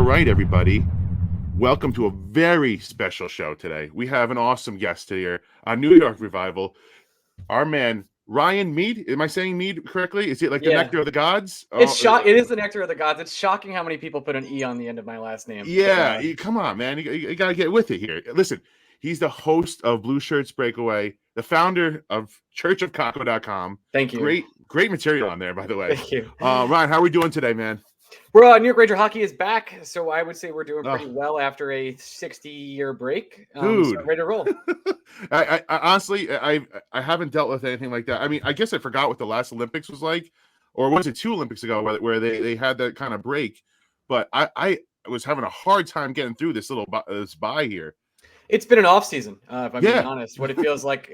right, everybody. Welcome to a very special show today. We have an awesome guest here on New York Revival. Our man, Ryan Mead. Am I saying Mead correctly? Is it like the Yeah. nectar of the gods? It is the nectar of the gods. It's shocking how many people put an E on the end of my last name. Yeah, come on, man. You got to get with it here. Listen, he's the host of Blueshirts Breakaway, the founder of churchofcaco.com. Thank you. Great material on there, by the way. Thank you. Ryan, how are we doing today, man? New York Ranger hockey is back, so I would say we're doing pretty well after a 60-year break. Dude, so ready to roll. I honestly, I haven't dealt with anything like that. I mean, I guess I forgot what the last Olympics was like, or was it 2 Olympics ago where they had that kind of break? But I was having a hard time getting through this this bye here. It's been an off season, if I'm being honest. What it feels like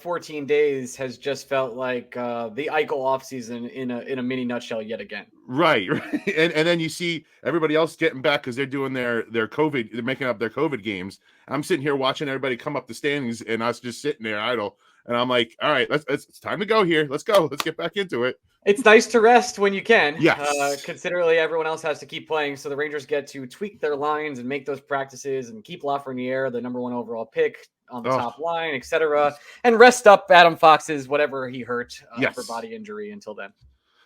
14 days has just felt like the Eichel off season in a mini nutshell yet again. Right. And then you see everybody else getting back because they're doing their COVID, they're making up their COVID games. I'm sitting here watching everybody come up the standings and us just sitting there idle. And I'm like, all right, it's time to go here. Let's go. Let's get back into it. It's nice to rest when you can. Yes. Considerably, everyone else has to keep playing, so the Rangers get to tweak their lines and make those practices and keep Lafreniere, the number 1 overall pick, on the top line, etc., and rest up Adam Fox's whatever he hurt for body injury until then.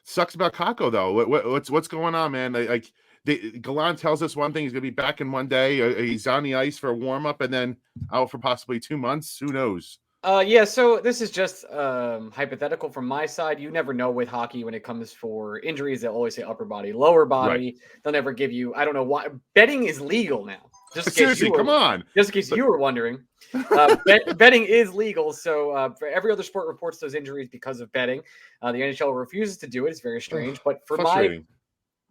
Sucks about Kakko though. What's going on, man? Gallant tells us one thing: he's gonna be back in one day. He's on the ice for a warm up and then out for possibly 2 months. Who knows? So this is just hypothetical from my side. You never know with hockey when it comes for injuries. They'll always say upper body, lower body. Right. They'll never give you, I don't know why. Betting is legal now. Seriously, come on. Just in case you were wondering. Betting is legal. So for every other sport reports those injuries because of betting. The NHL refuses to do it. It's very strange. But for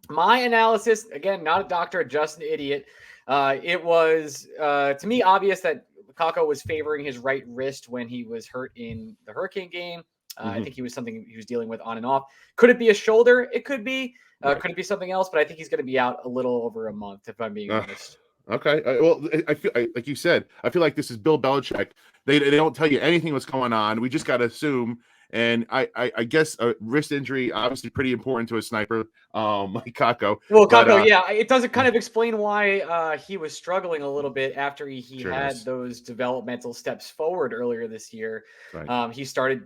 my analysis, again, not a doctor, just an idiot. It was, to me, obvious that Kakko was favoring his right wrist when he was hurt in the Hurricane game. I think he was dealing with on and off. Could it be a shoulder? It could be. Could it be something else? But I think he's going to be out a little over a month, if I'm being honest. Okay. Well, I feel like you said, I feel like this is Bill Belichick. They don't tell you anything what's going on. We just got to assume. And I guess a wrist injury, obviously pretty important to a sniper like Kakko. Well, Kakko, it doesn't kind of explain why he was struggling a little bit after he had those developmental steps forward earlier this year. Right. He started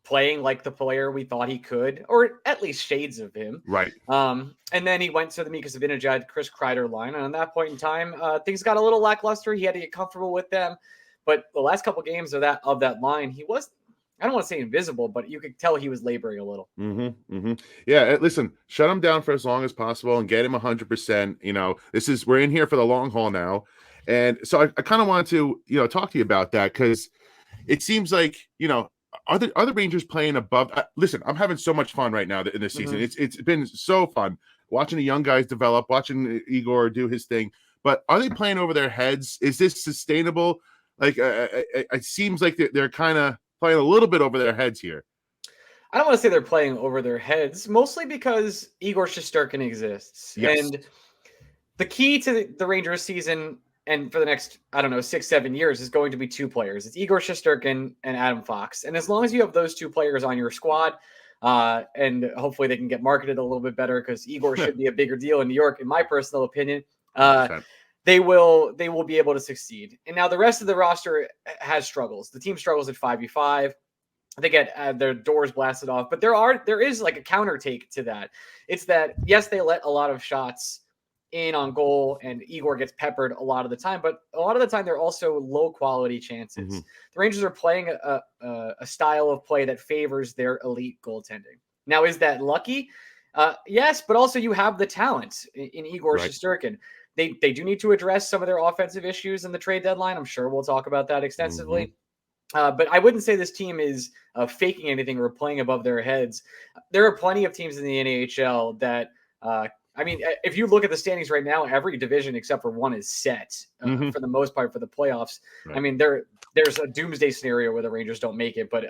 playing like the player we thought he could, or at least shades of him. Right. And then he went to the Mika Zibanejad, Chris Kreider line. And at that point in time, things got a little lackluster. He had to get comfortable with them. But the last couple games of that line, he was, I don't want to say invisible, but you could tell he was laboring a little. Yeah, listen, shut him down for as long as possible and get him 100%. You know, we're in here for the long haul now. And so I kind of wanted to, talk to you about that because it seems like, are the Rangers playing above? Listen, I'm having so much fun right now in this season. It's been so fun watching the young guys develop, watching Igor do his thing. But are they playing over their heads? Is this sustainable? Like, it seems like they're kind of playing a little bit over their heads here. I don't want to say they're playing over their heads, mostly because Igor Shesterkin exists. Yes. And the key to the Rangers season and for the next, 6-7 years is going to be 2 players. It's Igor Shesterkin and Adam Fox. And as long as you have those 2 players on your squad, and hopefully they can get marketed a little bit better because Igor should be a bigger deal in New York, in my personal opinion, they will be able to succeed. And now the rest of the roster has struggles. The team struggles at 5v5. They get their doors blasted off, but there is like a counter take to that. It's that, yes, they let a lot of shots in on goal and Igor gets peppered a lot of the time, but a lot of the time they're also low quality chances. The Rangers are playing a style of play that favors their elite goaltending. Now, is that lucky? Yes, but also you have the talent in Igor Shesterkin. They do need to address some of their offensive issues in the trade deadline. I'm sure we'll talk about that extensively. But I wouldn't say this team is faking anything or playing above their heads. There are plenty of teams in the NHL that, if you look at the standings right now, every division except for one is set for the most part for the playoffs. Right. I mean, there's a doomsday scenario where the Rangers don't make it, but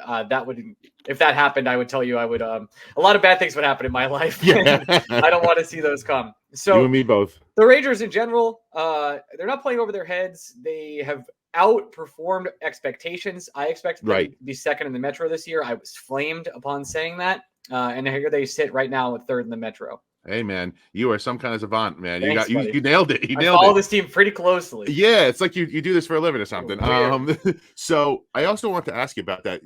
if that happened, I would tell you a lot of bad things would happen in my life. Yeah. I don't want to see those come. So you and me both. The Rangers in general, they're not playing over their heads. They have outperformed expectations. I expected them to be second in the Metro this year. I was flamed upon saying that. And here they sit right now at third in the Metro. Hey man, you are some kind of savant, man. You Thanks, got you buddy. you nailed it. You I nailed follow it. this team pretty closely. Yeah, it's like you do this for a living or something. Weird. So I also want to ask you about that.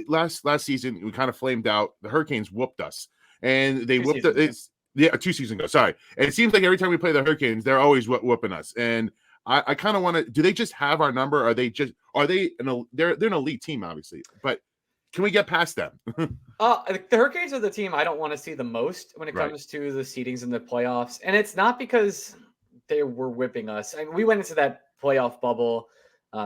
Last season we kind of flamed out. The Hurricanes whooped us, and they Two whooped seasons ago. it's yeah 2 seasons ago. Sorry, and it seems like every time we play the Hurricanes, they're always whooping us. And I kind of want to. Do they just have our number? They're an elite team, obviously, but can we get past them? The Hurricanes are the team I don't want to see the most when it Right. comes to the seedings in the playoffs, and it's not because they were whipping us. I mean, we went into that playoff bubble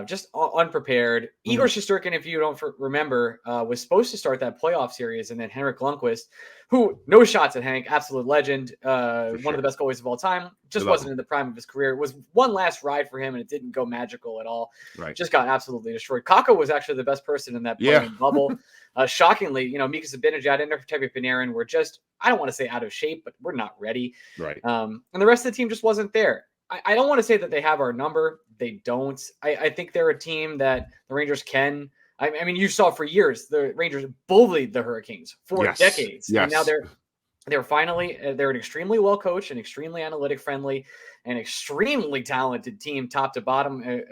just unprepared. Igor Shesterkin, if you don't remember, was supposed to start that playoff series, and then Henrik Lundqvist, who no shots at Hank, absolute legend, one of the best goalies of all time, just wasn't in the prime of his career. It was one last ride for him, and it didn't go magical at all. Right. Just got absolutely destroyed. Kakko was actually the best person in that playing bubble. Shockingly, Mika Zibanejad and Artemi Panarin were just, I don't want to say out of shape, but we're not ready. Right. And the rest of the team just wasn't there. I don't want to say that they have our number. They don't. I think they're a team that the Rangers can. I mean, you saw for years the Rangers bullied the Hurricanes for decades. Yes. And now they're finally they're an extremely well coached and extremely analytic friendly and extremely talented team, top to bottom.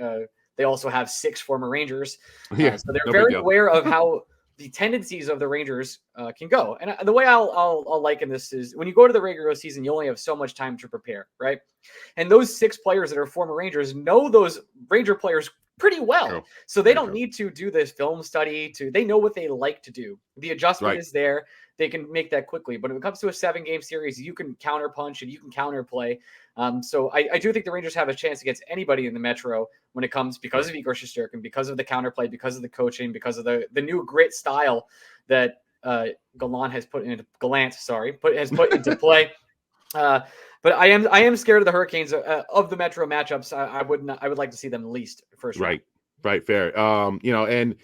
They also have 6 former Rangers, so they're very aware of how the tendencies of the Rangers can go. And the way I'll liken this is when you go to the regular season, you only have so much time to prepare, right? And those 6 players that are former Rangers know those Ranger players pretty well. True. So they don't need to do this film study they know what they like to do. The adjustment is there. They can make that quickly. But when it comes to a 7-game series, you can counterpunch and you can counterplay. So I do think the Rangers have a chance against anybody in the Metro when it comes because of Igor Shesterkin, because of the counterplay, because of the coaching, because of the new grit style that Gallant has put into into play. But I am scared of the Hurricanes of the Metro matchups. I would like to see them least first round. Right, fair. And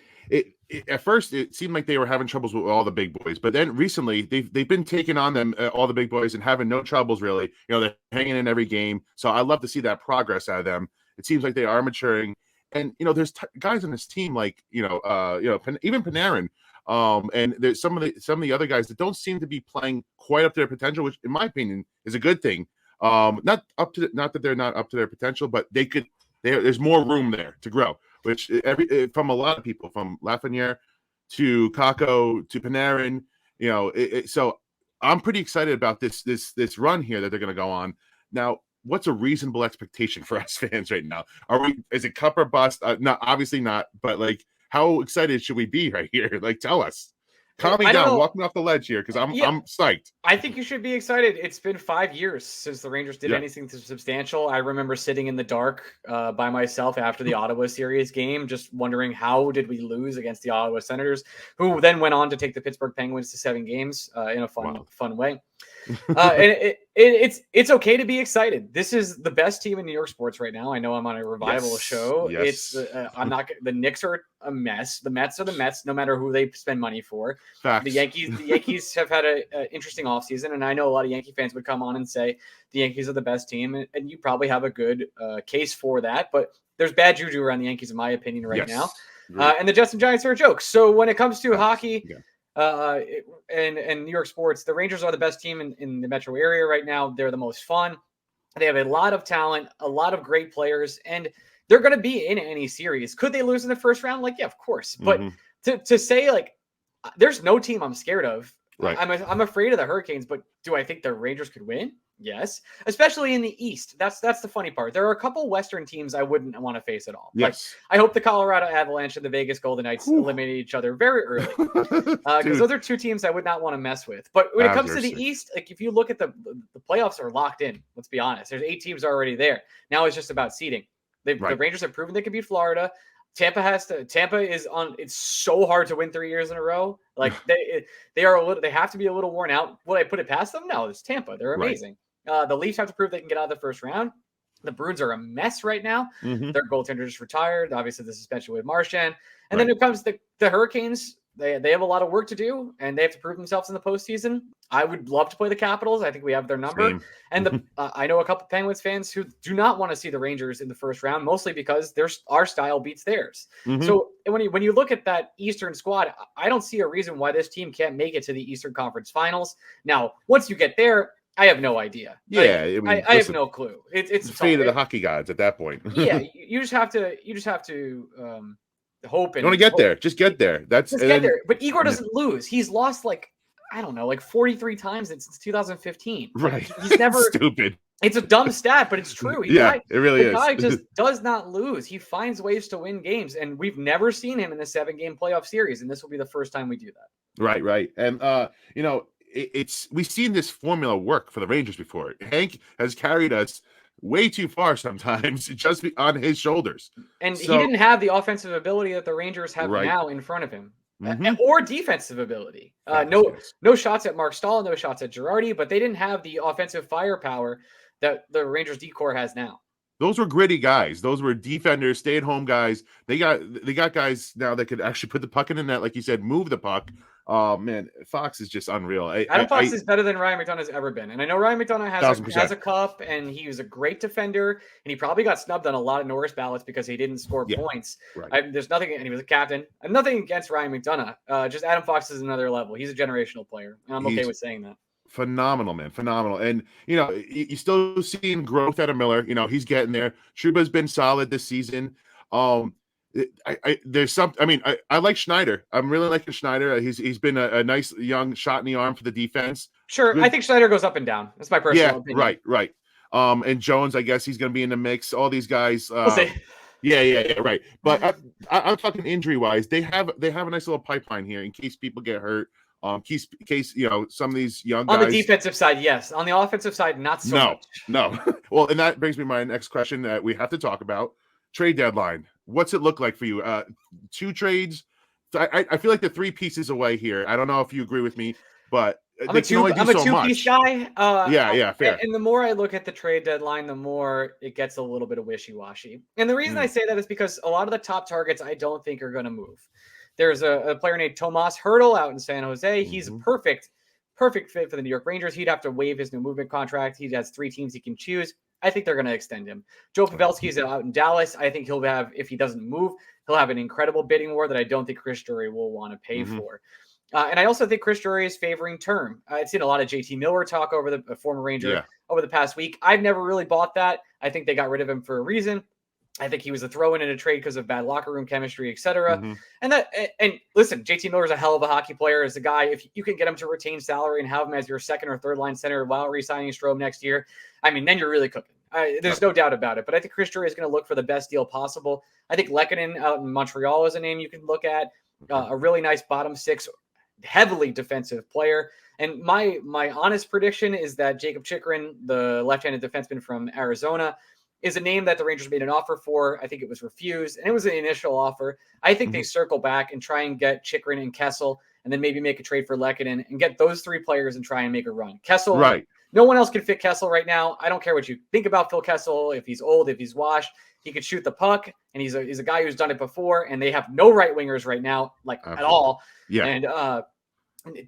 at first it seemed like they were having troubles with all the big boys, but then recently they've been taking on them all the big boys and having no troubles really. They're hanging in every game, so I love to see that progress out of them. It seems like they are maturing, and there's guys on this team like even Panarin. And there's some of the other guys that don't seem to be playing quite up to their potential, which in my opinion is a good thing. Not that they're not up to their potential, but there's more room there to grow, which from a lot of people, from Lafreniere to Kakko to Panarin, so I'm pretty excited about this run here that they're going to go on. Now, what's a reasonable expectation for us fans right now? Is it cup or bust? No, obviously not, but like, how excited should we be right here? Like, tell us. Calm me down. Walk me off the ledge here because I'm psyched. I think you should be excited. It's been 5 years since the Rangers did anything substantial. I remember sitting in the dark by myself after the Ottawa series game, just wondering how did we lose against the Ottawa Senators, who then went on to take the Pittsburgh Penguins to 7 games in a fun way. And it's okay to be excited. This is the best team in New York sports right now. I know I'm on a revival show. Yes. The Knicks are a mess. The Mets are the Mets, no matter who they spend money for. Facts. The Yankees have had an interesting offseason, and I know a lot of Yankee fans would come on and say the Yankees are the best team, and you probably have a good case for that. But there's bad juju around the Yankees, in my opinion, right now. And the Jets and Giants are a joke. So when it comes to hockey. And New York sports, the Rangers are the best team in the metro area right now. They're the most fun. They have a lot of talent, a lot of great players, and they're going to be in any series. Could they lose in the first round? Like, yeah, of course. But to say like, there's no team I'm scared of. Right. I'm afraid of the Hurricanes, but do I think the Rangers could win? Yes, especially in the East. That's the funny part. There are a couple Western teams I wouldn't want to face at all. Yes. Like, I hope the Colorado Avalanche and the Vegas Golden Knights eliminate each other very early, because those are 2 teams I would not want to mess with. But when it comes to the East, like if you look at the playoffs are locked in. Let's be honest. There's 8 teams already there. Now it's just about seeding. The Rangers have proven they can beat Florida. Tampa is on. It's so hard to win 3 years in a row. Like they have to be a little worn out. Would I put it past them? No, it's Tampa. They're amazing. The Leafs have to prove they can get out of the first round. The Bruins are a mess right now. Their goaltender just retired. Obviously, the suspension with Marchand. And then it comes to the Hurricanes. They have a lot of work to do, and they have to prove themselves in the postseason. I would love to play the Capitals. I think we have their number. Same. And I know a couple Penguins fans who do not want to see the Rangers in the first round, mostly because our style beats theirs. So when you look at that Eastern squad, I don't see a reason why this team can't make it to the Eastern Conference Finals. Now, once you get there, I have no idea. Yeah, I mean, I have listen, no clue. It's the fate of the hockey gods at that point. yeah. You just have to hope You want to and get hope. there, just get there. That's Just and get then there. But Igor doesn't lose. He's lost like I don't know, like 43 times since 2015. Like, right. he's never Stupid. It's a dumb stat, but it's true. Yeah, it really the is. guy just does not lose. He finds ways to win games, and we've never seen him in a 7-game playoff series, and this will be the first time we do that. Right. And you know, it's we've seen this formula work for the Rangers before. Hank has carried us way too far sometimes just on his shoulders. And So, he didn't have the offensive ability that the Rangers have Right. now in front of him. Mhm. Or defensive ability. Facts, No yes. no shots at Mark Stahl, no shots at Girardi, but they didn't have the offensive firepower that the Rangers D-core has now. Those were gritty guys. Those were defenders, stay-at-home guys. They got guys now that could actually put the puck in the net, like you said, move the puck. Oh man, Fox is just unreal. Adam Fox is better than Ryan McDonough's ever been. And I know Ryan McDonough has a cup, and he was a great defender, and he probably got snubbed on a lot of Norris ballots because he didn't score points. Right. There's nothing, and he was a captain. I'm nothing against Ryan McDonough. Just Adam Fox is another level. He's a generational player, and I'm okay with saying that. Phenomenal, man. Phenomenal. And, you know, you still seeing growth out of Miller. You know, he's getting there. Trouba's been solid this season. There's some, I mean, I like Schneider. I'm really liking Schneider. He's been a nice young shot in the arm for the defense. Sure. Good. I think Schneider goes up and down. That's my personal opinion. Right. And Jones, I guess he's going to be in the mix. All these guys. We'll see. Yeah, right. But I'm talking injury wise. They have a nice little pipeline here in case people get hurt. Case you know some of these young guys. On the defensive side, yes. On the offensive side, not so much. No. Well, and that brings me to my next question that we have to talk about: trade deadline. What's it look like for you? 2 trades. I feel like the 3 pieces away here. I don't know if you agree with me, but I'm a 2-piece guy. Yeah, fair. And the more I look at the trade deadline, the more it gets a little bit of wishy-washy. And the reason I say that is because a lot of the top targets I don't think are going to move. There's a player named Tomas Hertl out in San Jose. He's a perfect fit for the New York Rangers. He'd have to waive his new movement contract. He has 3 teams he can choose. I think they're going to extend him. Joe Pavelski's out in Dallas. I think he'll have, if he doesn't move, he'll have an incredible bidding war that I don't think Chris Drury will want to pay for. And I also think Chris Drury is favoring term. I've seen a lot of JT Miller talk over the former Ranger over the past week. I've never really bought that. I think they got rid of him for a reason. I think he was a throw-in a trade because of bad locker room chemistry, etc. And listen, JT Miller is a hell of a hockey player. As a guy, if you can get him to retain salary and have him as your second or third line center while re-signing Strome next year, I mean, then you're really cooking. There's no doubt about it. But I think Chris Drury is going to look for the best deal possible. I think Lehkonen out in Montreal is a name you can look at. A really nice bottom 6, heavily defensive player. And my honest prediction is that Jacob Chychrun, the left-handed defenseman from Arizona, is a name that the Rangers made an offer for. I think it was refused, and it was an initial offer. I think they circle back and try and get Chychrun and Kessel, and then maybe make a trade for Lehkonen and get those 3 players and try and make a run. Kessel, no one else can fit Kessel right now. I don't care what you think about Phil Kessel. If he's old, if he's washed, he could shoot the puck, and he's a guy who's done it before, and they have no right wingers right now, at all. Yeah. And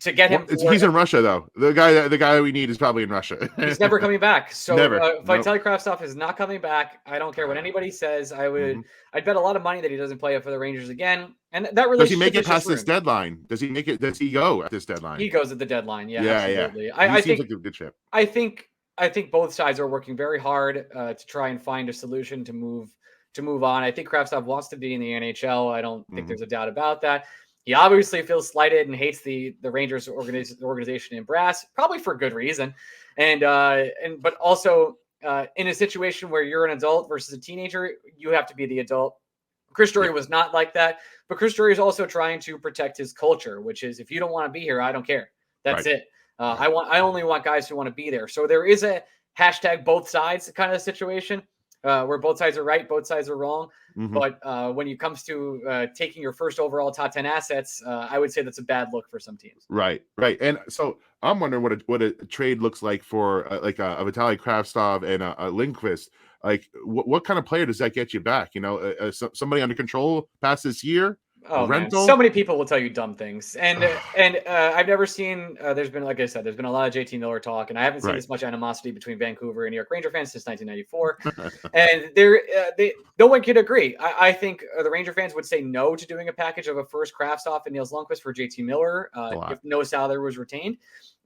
to get him, he's in Russia though. The guy we need is probably in Russia. He's never coming back. So Vitaly Nope. Kravtsov is not coming back. I don't care what anybody says. I'd bet a lot of money that he doesn't play it for the Rangers again. And that relationship, does he make it past this deadline? Does he go at this deadline? He goes at the deadline. Yeah, absolutely. Yeah. I think like a good ship. I think both sides are working very hard to try and find a solution to move on. I think Kravtsov wants to be in the NHL. I don't think there's a doubt about that. He obviously feels slighted and hates the Rangers organization and brass, probably for good reason. But also in a situation where you're an adult versus a teenager, you have to be the adult. Chris Drury was not like that, but Chris Drury is also trying to protect his culture, which is if you don't want to be here, I don't care. That's it. I only want guys who want to be there. So there is a hashtag both sides kind of situation. Where both sides are right, both sides are wrong. But when it comes to taking your first overall top 10 assets, I would say that's a bad look for some teams. Right. And so I'm wondering what a trade looks like for a Vitaly Kravtsov and a Lindqvist. Like, what kind of player does that get you back? You know, somebody under control past this year. Oh, man. So many people will tell you dumb things, and I've never seen. There's been, like I said, there's been a lot of JT Miller talk, and I haven't seen this much animosity between Vancouver and New York Ranger fans since 1994. And no one could agree. I think the Ranger fans would say no to doing a package of a first Kravtsov and Niels Lundqvist for JT Miller if no salary was retained.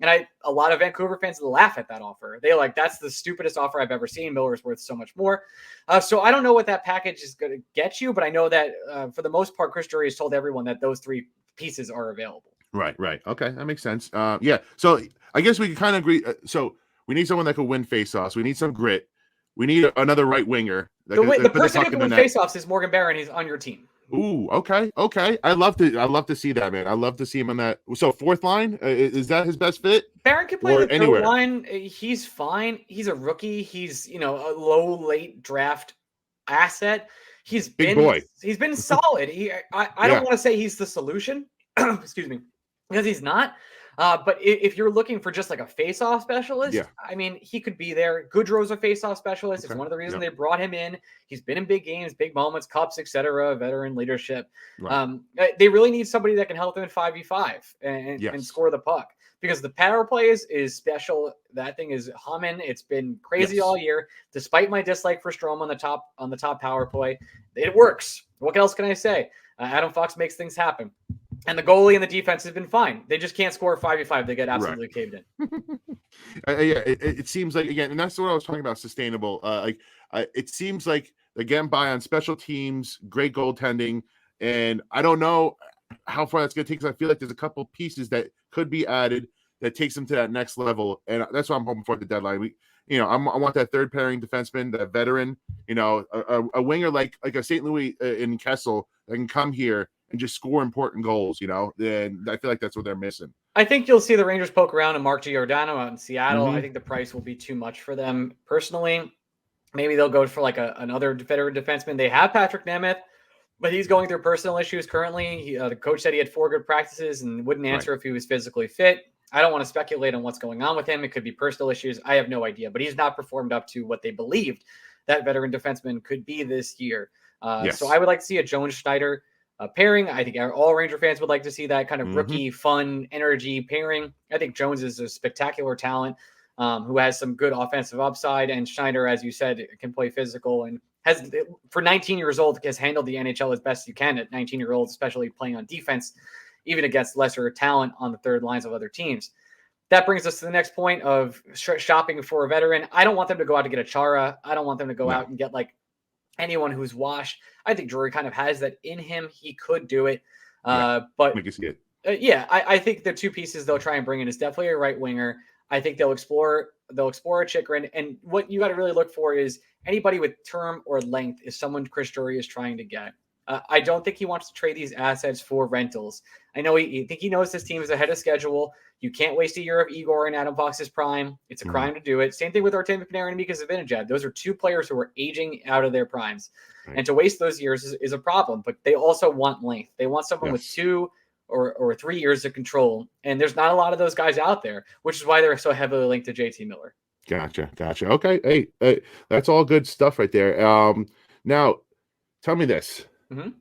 And a lot of Vancouver fans laugh at that offer. They're like, that's the stupidest offer I've ever seen. Miller's worth so much more. So I don't know what that package is going to get you, but I know that for the most part, Chris Drury has told everyone that those 3 pieces are available. Right. Okay, that makes sense. Yeah. So I guess we can kind of agree. So we need someone that could win faceoffs. We need some grit. We need another right winger. The person who can win faceoffs is Morgan Barron. He's on your team. Ooh, okay. I love to see that, man. I love to see him on that. So 4th line, is that his best fit? Barron can play the anywhere. 3rd line. He's fine. He's a rookie. He's a low late draft asset. He's big boy. He's been solid. I don't want to say he's the solution. Excuse me, because he's not. But if you're looking for just like a face-off specialist, I mean, he could be there. Goodrow's a face-off specialist. Okay. It's one of the reasons they brought him in. He's been in big games, big moments, cups, etc. Veteran leadership. Right. They really need somebody that can help them in 5v5 and score the puck, because the power play is special. That thing is humming. It's been crazy all year. Despite my dislike for Strome on the top power play, it works. What else can I say? Adam Fox makes things happen. And the goalie and the defense has been fine. They just can't score 5v5. They get absolutely caved in. It seems like, again, and that's what I was talking about, sustainable. It seems like they're getting by on special teams, great goaltending, and I don't know how far that's going to take, because I feel like there's a couple pieces that could be added that takes them to that next level, and that's what I'm hoping for at the deadline. I want that 3rd pairing defenseman, that veteran, a winger like a St. Louis in Kessel that can come here and just score important goals, and I feel like that's what they're missing. I think you'll see the Rangers poke around and Mark Giordano out in Seattle. I think the price will be too much for them personally. Maybe they'll go for like another veteran defenseman. They have Patrick Nemeth, but he's going through personal issues currently. The coach said he had 4 good practices and wouldn't answer if he was physically fit. I don't want to speculate on what's going on with him. It could be personal issues. I have no idea, but he's not performed up to what they believed that veteran defenseman could be this year. So I would like to see a Jones Schneider pairing. I think all Ranger fans would like to see that kind of rookie, fun, energy pairing. I think Jones is a spectacular talent who has some good offensive upside, and Schneider, as you said, can play physical and has, for 19 years old, has handled the NHL as best you can at 19-year-olds, especially playing on defense, even against lesser talent on the 3rd lines of other teams. That brings us to the next point of shopping for a veteran. I don't want them to go out to get a Chara. I don't want them to go out and get like anyone who's washed. I think Drury kind of has that in him. He could do it. But I think the 2 pieces they'll try and bring in is definitely a right winger. I think they'll explore a Chychrun. And what you got to really look for is anybody with term or length is someone Chris Drury is trying to get. I don't think he wants to trade these assets for rentals. I know he knows this team is ahead of schedule. You can't waste a year of Igor and Adam Fox's prime. It's a crime to do it. Same thing with Artemi Panarin and Mika Zibanejad. Those are 2 players who are aging out of their primes. Right. And to waste those years is a problem. But they also want length. They want someone with 2 or 3 years of control. And there's not a lot of those guys out there, which is why they're so heavily linked to JT Miller. Gotcha. Okay. Hey, that's all good stuff right there. Now, tell me this.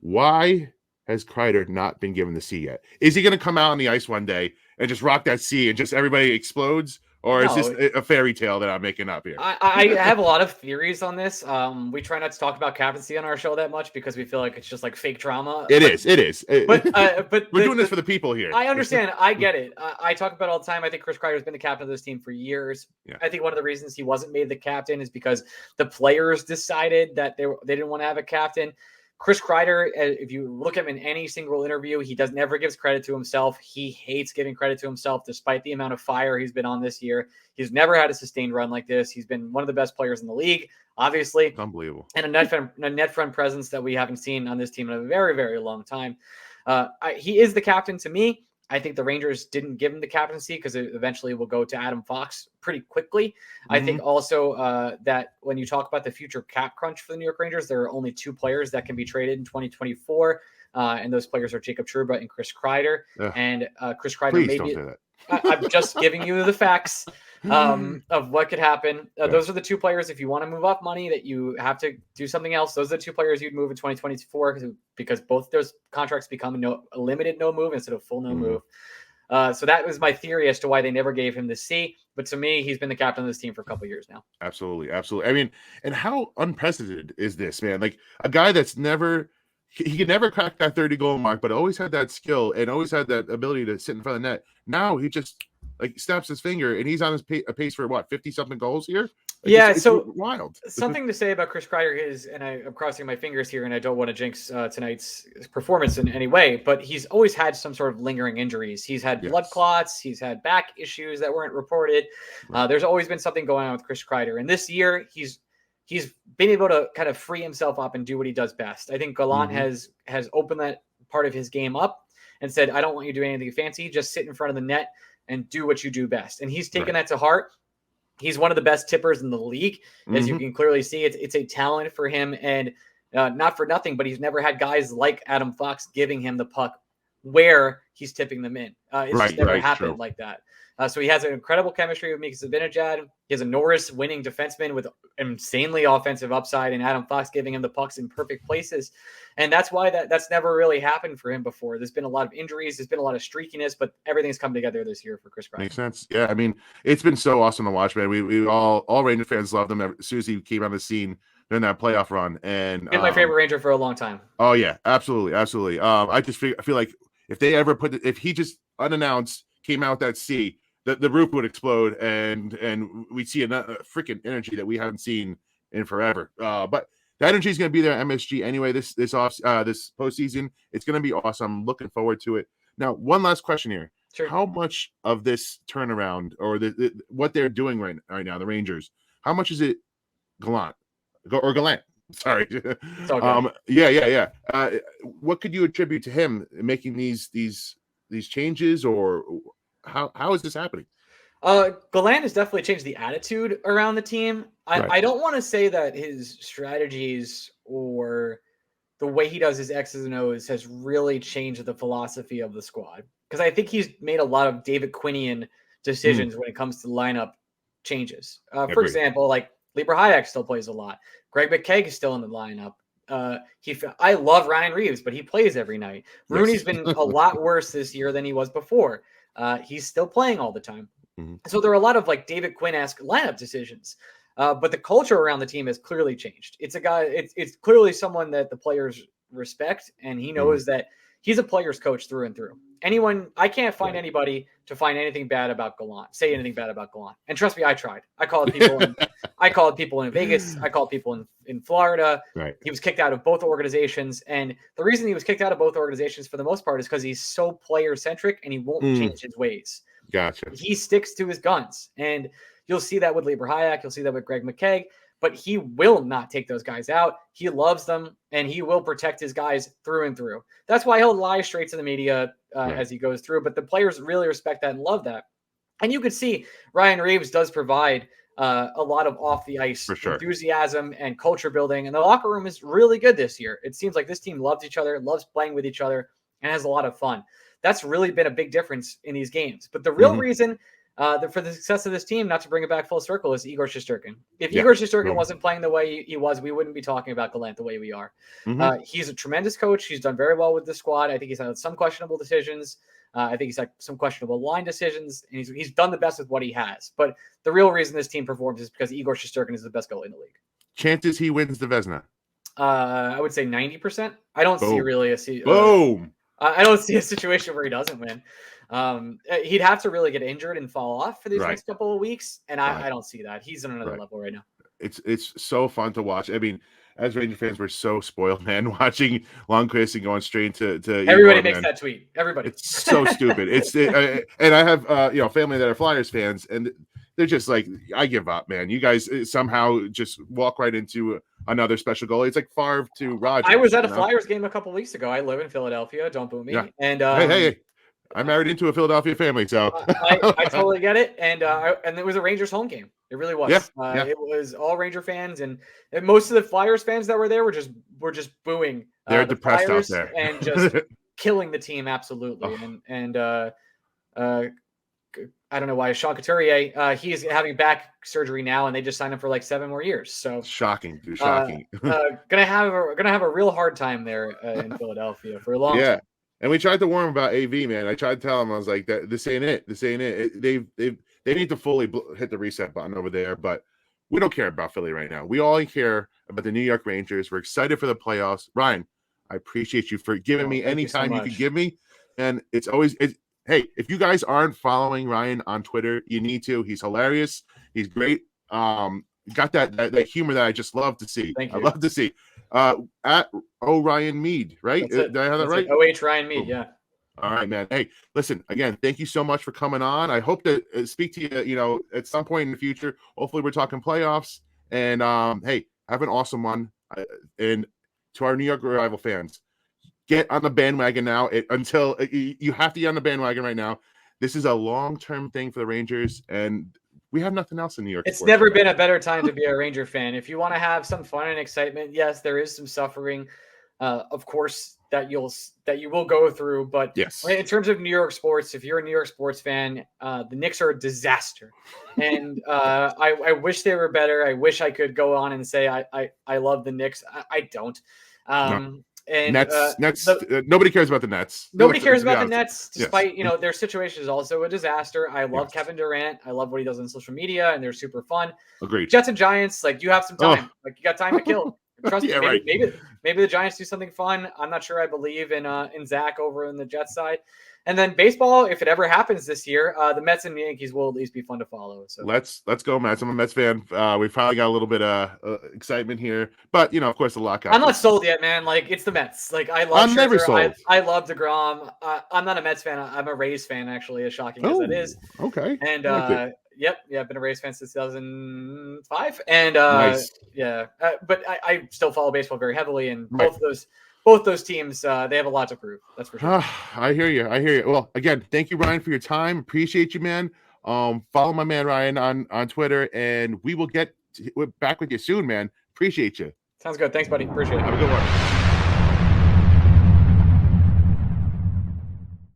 Why has Kreider not been given the C yet? Is he going to come out on the ice one day and just rock that C and just everybody explodes? Or is this a fairy tale that I'm making up here? I have a lot of theories on this. We try not to talk about Captaincy on our show that much because we feel like it's just like fake drama. It is. But we're doing this for the people here. I understand. I get it. I talk about it all the time. I think Chris Kreider has been the captain of this team for years. Yeah. I think one of the reasons he wasn't made the captain is because the players decided that they didn't want to have a captain. Chris Kreider, if you look at him in any single interview, he never gives credit to himself. He hates giving credit to himself, despite the amount of fire he's been on this year. He's never had a sustained run like this. He's been one of the best players in the league, obviously. Unbelievable. And a net front presence that we haven't seen on this team in a very, very long time. He is the captain to me. I think the Rangers didn't give him the captaincy because it eventually will go to Adam Fox pretty quickly. I think also that when you talk about the future cap crunch for the New York Rangers, there are only 2 players that can be traded in 2024. And those players are Jacob Trouba and Chris Kreider. And Chris Kreider, please maybe don't say that. I'm just giving you the facts of what could happen. Those are the 2 players. If you want to move up money, that you have to do something else. Those are the 2 players you'd move in 2024 because both those contracts become a limited no move instead of full no move. So that was my theory as to why they never gave him the C. But to me, he's been the captain of this team for a couple of years now. Absolutely. I mean, and how unprecedented is this, man? Like a guy that's he could never crack that 30 goal mark, but always had that skill and always had that ability to sit in front of the net. Now he just like snaps his finger, and he's on his a pace for what 50 something goals here. Like, Yeah, it's so wild. something to say about Chris Kreider is, and I'm crossing my fingers here, and I don't want to jinx tonight's performance in any way, but he's always had some sort of lingering injuries. He's had blood clots, he's had back issues that weren't reported. There's always been something going on with Chris Kreider, and this year he's been able to kind of free himself up and do what he does best. I think Gallant has opened that part of his game up and said, I don't want you to do anything fancy, just sit in front of the net and do what you do best. And he's taken that to heart. He's one of the best tippers in the league, as you can clearly see. It's a talent for him, and not for nothing, but he's never had guys like Adam Fox giving him the puck where he's tipping them in. It's just never happened like that. So he has an incredible chemistry with Mika Zibanejad. He has a Norris winning defenseman with insanely offensive upside, and Adam Fox giving him the pucks in perfect places. And that's why that's never really happened for him before. There's been a lot of injuries. There's been a lot of streakiness, but everything's come together this year for Chris Kreider. Makes sense. Yeah, I mean, it's been so awesome to watch, man. We all Ranger fans loved him as soon as he came on the scene during that playoff run. And been my favorite Ranger for a long time. Oh yeah, absolutely. I just feel like if they ever if he just unannounced came out that C, the roof would explode, and we'd see a freaking energy that we haven't seen in forever. But that energy is going to be there at MSG anyway. This postseason, it's going to be awesome. I'm looking forward to it. Now, one last question here: how much of this turnaround, or what they're doing right now, the Rangers? How much is it Gallant? Sorry. Yeah. What could you attribute to him making these changes, or how is this happening? Gallant has definitely changed the attitude around the team. I don't want to say that his strategies or the way he does his X's and O's has really changed the philosophy of the squad, because I think he's made a lot of David Quinian decisions when it comes to lineup changes. For example, like Libor Hayek still plays a lot. Greg McKegg is still in the lineup. I love Ryan Reeves, but he plays every night. Rooney's been a lot worse this year than he was before. He's still playing all the time. So there are a lot of like David Quinn-esque lineup decisions. But the culture around the team has clearly changed. It's a guy, it's clearly someone that the players respect, and he knows that he's a player's coach through and through. I can't find anybody to find anything bad about Gallant, say anything bad about Gallant. And trust me, I tried. I called people in Vegas. I called people in Florida. He was kicked out of both organizations. And the reason he was kicked out of both organizations for the most part is because he's so player centric and he won't change his ways. Gotcha. He sticks to his guns. And you'll see that with Libor Hayek. You'll see that with Greg McKegg. But he will not take those guys out. He loves them, and he will protect his guys through and through. That's why he'll lie straight to the media as he goes through. But the players really respect that and love that. And you could see Ryan Reeves does provide a lot of off-the-ice enthusiasm and culture building. And the locker room is really good this year. It seems like this team loves each other, loves playing with each other, and has a lot of fun. That's really been a big difference in these games. But the real reason for the success of this team, not to bring it back full circle, is Igor Shesterkin. If Igor Shesterkin wasn't playing the way he was, we wouldn't be talking about Gallant the way we are. He's a tremendous coach. He's done very well with the squad. I think he's had some questionable decisions. I think he's had some questionable line decisions, and he's done the best with what he has. But the real reason this team performs is because Igor Shesterkin is the best goalie in the league. Chances he wins the Vezina? I would say 90%. I don't see really I don't see a situation where he doesn't win. He'd have to really get injured and fall off for these next couple of weeks, and I don't see that. He's on another level right now. It's so fun to watch. I mean, as Ranger fans, we're so spoiled, man, watching Lundqvist and going straight to everybody makes that tweet. Everybody. It's so stupid. And I have family that are Flyers fans, and they're just like, I give up, man. You guys somehow just walk right into another special goalie. It's like Favre to Rodgers. I was at a Flyers game a couple weeks ago. I live in Philadelphia. Don't boo me. Yeah. And hey. I married into a Philadelphia family, so I totally get it. And it was a Rangers home game. It really was. It was all Ranger fans, and most of the Flyers fans that were there were just booing. They're depressed out there and just killing the team absolutely. And I don't know why Sean Couturier, he is having back surgery now, and they just signed him for like 7 more years. So shocking. Gonna have a real hard time there in Philadelphia for a long time. And we tried to warn him about AV, man. I tried to tell him, I was like, this ain't it. They need to fully hit the reset button over there. But we don't care about Philly right now. We all care about the New York Rangers. We're excited for the playoffs. Ryan, I appreciate you for giving me any time you could give me. And it's always hey, if you guys aren't following Ryan on Twitter, you need to. He's hilarious. He's great. Got that humor that I just love to see. Thank I you. love to see. At Ryan Mead, right? Did I have that right? OH Ryan Mead, yeah. All right, man. Hey, listen, again, thank you so much for coming on. I hope to speak to you, at some point in the future. Hopefully we're talking playoffs. And hey, have an awesome one. And to our New York Revival fans, get on the bandwagon now. Until you have to get on the bandwagon right now. This is a long-term thing for the Rangers, and we have nothing else in New York. It's never been a better time to be a Ranger fan. If you want to have some fun and excitement, yes, there is some suffering, of course, that you will go through. But yes, in terms of New York sports, if you're a New York sports fan, the Knicks are a disaster, and I wish they were better. I wish I could go on and say I love the Knicks. I don't. No. And Nets, nobody cares about the Nets. Nobody cares about the Nets, despite yes. Their situation is also a disaster. I love Kevin Durant. I love what he does on social media, and they're super fun. Agreed. Jets and Giants, you have some time. You got time to kill. Trust me. Right. Maybe the Giants do something fun. I'm not sure. I believe in Zach over in the Jets side. And then baseball, if it ever happens this year, the Mets and the Yankees will at least be fun to follow. So let's go, Mets. I'm a Mets fan. We finally got a little bit of excitement here, but of course the lockout. I'm not sold yet, man. It's the Mets. I love. I'm never sold. I love DeGrom. I'm not a Mets fan. I'm a Rays fan, actually, as shocking as that is. Okay. And I've been a Rays fan since 2005. And nice. But I still follow baseball very heavily, and both those teams, they have a lot to prove. That's for sure. I hear you. Well, again, thank you, Ryan, for your time. Appreciate you, man. Follow my man Ryan on Twitter, and we're back with you soon, man. Appreciate you. Sounds good. Thanks, buddy. Appreciate it. Have a good one.